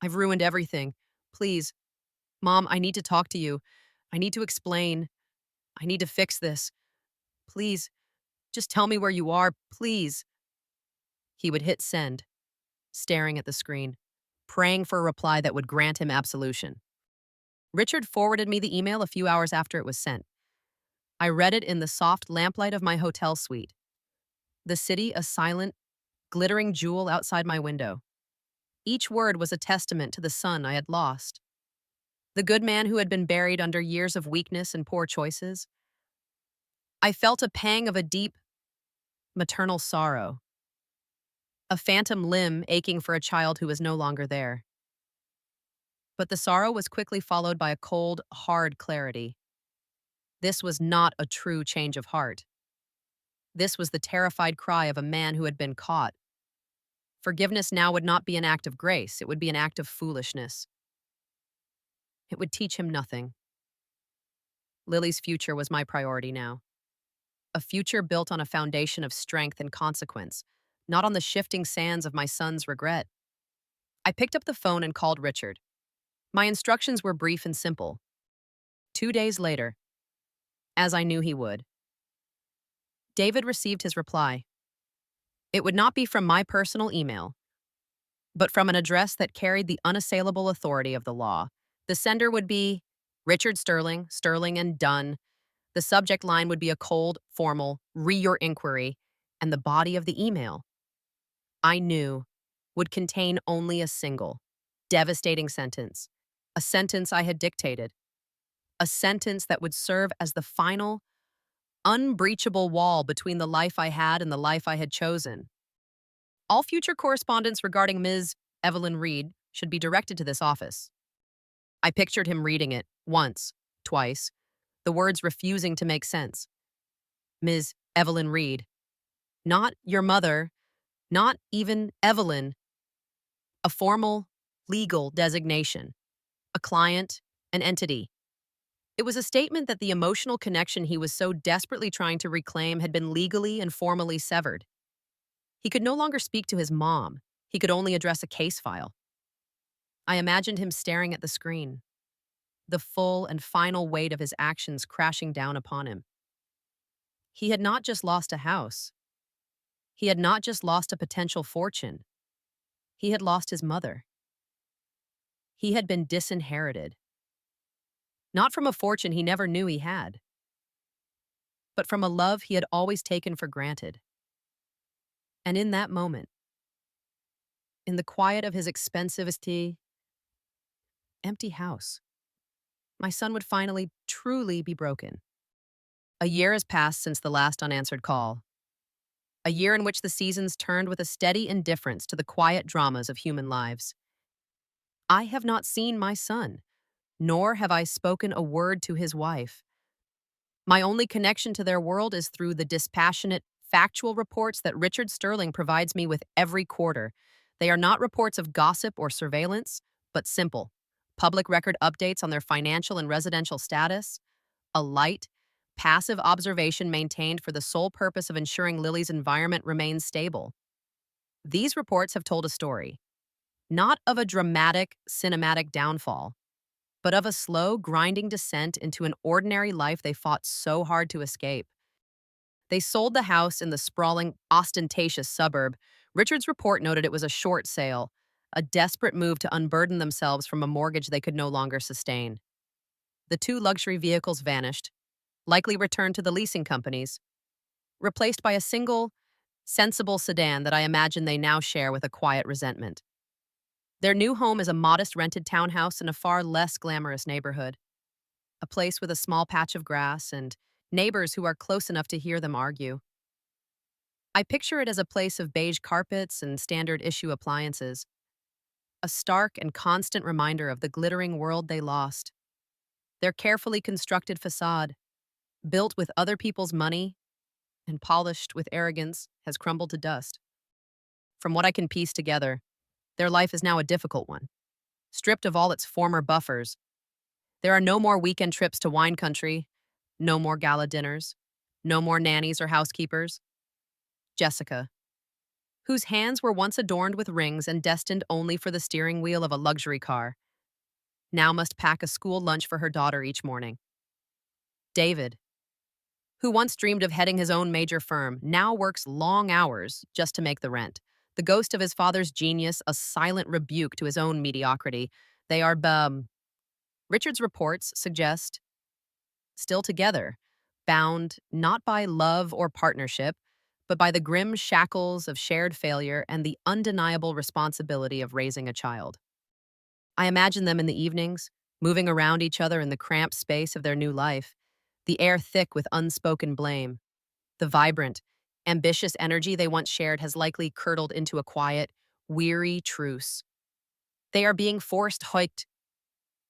I've ruined everything. Please, Mom, I need to talk to you. I need to explain. I need to fix this. Please, just tell me where you are, please. He would hit send, staring at the screen, praying for a reply that would grant him absolution. Richard forwarded me the email a few hours after it was sent. I read it in the soft lamplight of my hotel suite. The city a silent, glittering jewel outside my window. Each word was a testament to the son I had lost. The good man who had been buried under years of weakness and poor choices. I felt a pang of a deep, maternal sorrow. A phantom limb aching for a child who was no longer there. But the sorrow was quickly followed by a cold, hard clarity. This was not a true change of heart. This was the terrified cry of a man who had been caught. Forgiveness now would not be an act of grace, it would be an act of foolishness. It would teach him nothing. Lily's future was my priority now. A future built on a foundation of strength and consequence, not on the shifting sands of my son's regret. I picked up the phone and called Richard. My instructions were brief and simple. 2 days later, as I knew he would, David received his reply. It would not be from my personal email, but from an address that carried the unassailable authority of the law. The sender would be Richard Sterling, Sterling and Dunn. The subject line would be a cold, formal, your inquiry, and the body of the email, I knew, would contain only a single, devastating sentence, a sentence I had dictated, a sentence that would serve as the final, unbreachable wall between the life I had and the life I had chosen. All future correspondence regarding Ms. Evelyn Reed should be directed to this office. I pictured him reading it once, twice, the words refusing to make sense. Ms. Evelyn Reed. Not your mother, not even Evelyn. A formal, legal designation. A client, an entity. It was a statement that the emotional connection he was so desperately trying to reclaim had been legally and formally severed. He could no longer speak to his mom. He could only address a case file. I imagined him staring at the screen, the full and final weight of his actions crashing down upon him. He had not just lost a house. He had not just lost a potential fortune. He had lost his mother. He had been disinherited. Not from a fortune he never knew he had, but from a love he had always taken for granted. And in that moment, in the quiet of his expensive, empty house, my son would finally, truly be broken. A year has passed since the last unanswered call. A year in which the seasons turned with a steady indifference to the quiet dramas of human lives. I have not seen my son, nor have I spoken a word to his wife. My only connection to their world is through the dispassionate, factual reports that Richard Sterling provides me with every quarter. They are not reports of gossip or surveillance, but simple, public record updates on their financial and residential status, a light, passive observation maintained for the sole purpose of ensuring Lily's environment remains stable. These reports have told a story, not of a dramatic, cinematic downfall, but of a slow, grinding descent into an ordinary life they fought so hard to escape. They sold the house in the sprawling, ostentatious suburb. Richard's report noted it was a short sale, a desperate move to unburden themselves from a mortgage they could no longer sustain. The two luxury vehicles vanished, likely returned to the leasing companies, replaced by a single, sensible sedan that I imagine they now share with a quiet resentment. Their new home is a modest rented townhouse in a far less glamorous neighborhood, a place with a small patch of grass and neighbors who are close enough to hear them argue. I picture it as a place of beige carpets and standard issue appliances, a stark and constant reminder of the glittering world they lost. Their carefully constructed facade, built with other people's money and polished with arrogance, has crumbled to dust. From what I can piece together, their life is now a difficult one, stripped of all its former buffers. There are no more weekend trips to wine country, no more gala dinners, no more nannies or housekeepers. Jessica, whose hands were once adorned with rings and destined only for the steering wheel of a luxury car, now must pack a school lunch for her daughter each morning. David, who once dreamed of heading his own major firm, now works long hours just to make the rent. The ghost of his father's genius, a silent rebuke to his own mediocrity. They are, Richard's reports suggest, still together, bound not by love or partnership, but by the grim shackles of shared failure and the undeniable responsibility of raising a child. I imagine them in the evenings, moving around each other in the cramped space of their new life, the air thick with unspoken blame. The vibrant, ambitious energy they once shared has likely curdled into a quiet, weary truce. They are being forced, hoiked,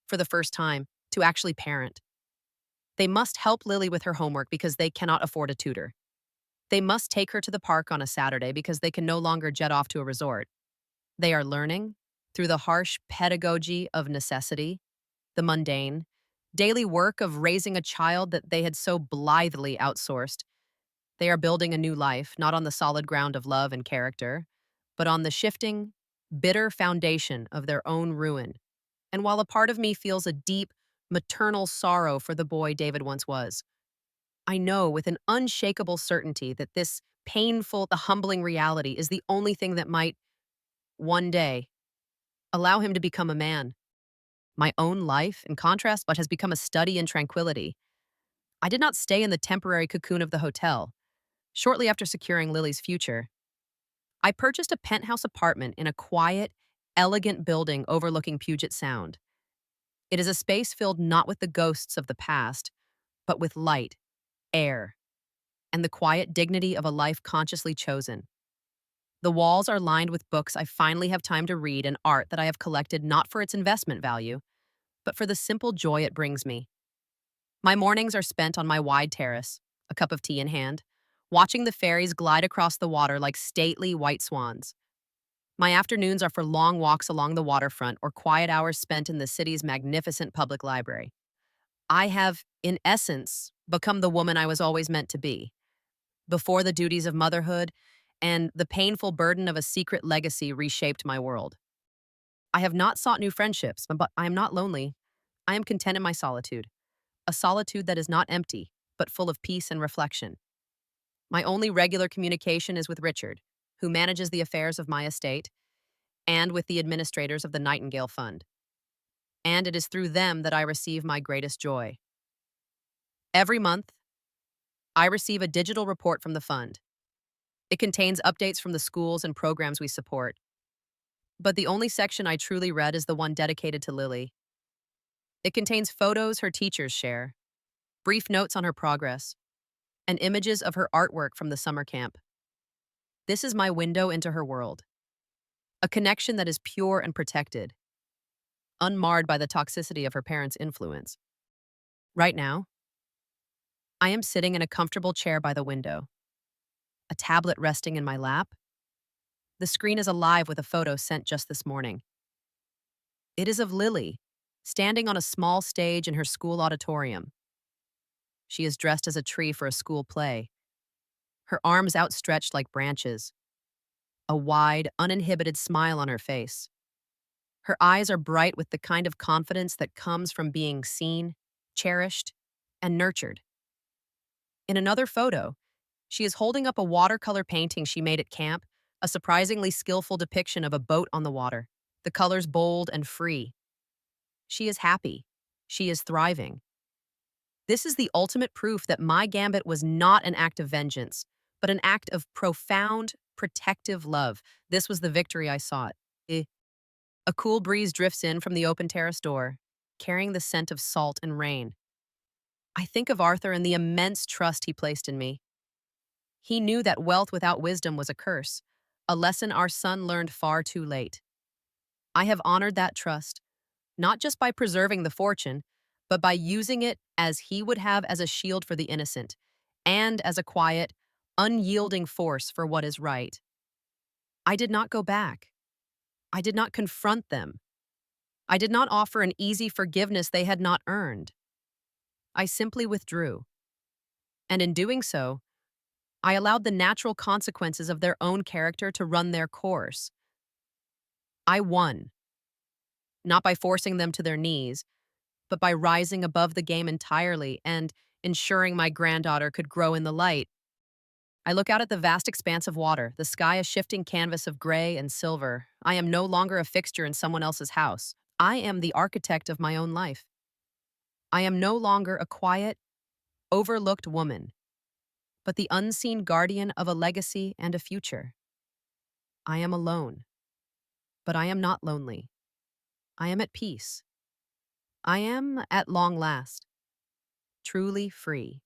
for the first time, to actually parent. They must help Lily with her homework because they cannot afford a tutor. They must take her to the park on a Saturday because they can no longer jet off to a resort. They are learning, through the harsh pedagogy of necessity, the mundane, daily work of raising a child that they had so blithely outsourced. They are building a new life, not on the solid ground of love and character, but on the shifting, bitter foundation of their own ruin. And while a part of me feels a deep, maternal sorrow for the boy David once was, I know with an unshakable certainty that this painful, the humbling reality is the only thing that might, one day, allow him to become a man. My own life, in contrast, but has become a study in tranquility. I did not stay in the temporary cocoon of the hotel. Shortly after securing Lily's future, I purchased a penthouse apartment in a quiet, elegant building overlooking Puget Sound. It is a space filled not with the ghosts of the past, but with light, air, and the quiet dignity of a life consciously chosen. The walls are lined with books I finally have time to read and art that I have collected not for its investment value, but for the simple joy it brings me. My mornings are spent on my wide terrace, a cup of tea in hand, watching the ferries glide across the water like stately white swans. My afternoons are for long walks along the waterfront or quiet hours spent in the city's magnificent public library. I have, in essence, become the woman I was always meant to be. Before the duties of motherhood and the painful burden of a secret legacy reshaped my world. I have not sought new friendships, but I am not lonely. I am content in my solitude, a solitude that is not empty, but full of peace and reflection. My only regular communication is with Richard, who manages the affairs of my estate, and with the administrators of the Nightingale Fund. And it is through them that I receive my greatest joy. Every month, I receive a digital report from the fund. It contains updates from the schools and programs we support. But the only section I truly read is the one dedicated to Lily. It contains photos her teachers share, brief notes on her progress, and images of her artwork from the summer camp. This is my window into her world, a connection that is pure and protected, unmarred by the toxicity of her parents' influence. Right now, I am sitting in a comfortable chair by the window, a tablet resting in my lap. The screen is alive with a photo sent just this morning. It is of Lily, standing on a small stage in her school auditorium. She is dressed as a tree for a school play, her arms outstretched like branches, a wide, uninhibited smile on her face. Her eyes are bright with the kind of confidence that comes from being seen, cherished, and nurtured. In another photo, she is holding up a watercolor painting she made at camp, a surprisingly skillful depiction of a boat on the water, the colors bold and free. She is happy. She is thriving. This is the ultimate proof that my gambit was not an act of vengeance, but an act of profound, protective love. This was the victory I sought. Eh. A cool breeze drifts in from the open terrace door, carrying the scent of salt and rain. I think of Arthur and the immense trust he placed in me. He knew that wealth without wisdom was a curse, a lesson our son learned far too late. I have honored that trust, not just by preserving the fortune, but by using it as he would have as a shield for the innocent, and as a quiet, unyielding force for what is right. I did not go back. I did not confront them. I did not offer an easy forgiveness they had not earned. I simply withdrew. And in doing so, I allowed the natural consequences of their own character to run their course. I won, not by forcing them to their knees, but by rising above the game entirely and ensuring my granddaughter could grow in the light. I look out at the vast expanse of water, the sky a shifting canvas of gray and silver. I am no longer a fixture in someone else's house. I am the architect of my own life. I am no longer a quiet, overlooked woman, but the unseen guardian of a legacy and a future. I am alone, but I am not lonely. I am at peace. I am, at long last, truly free.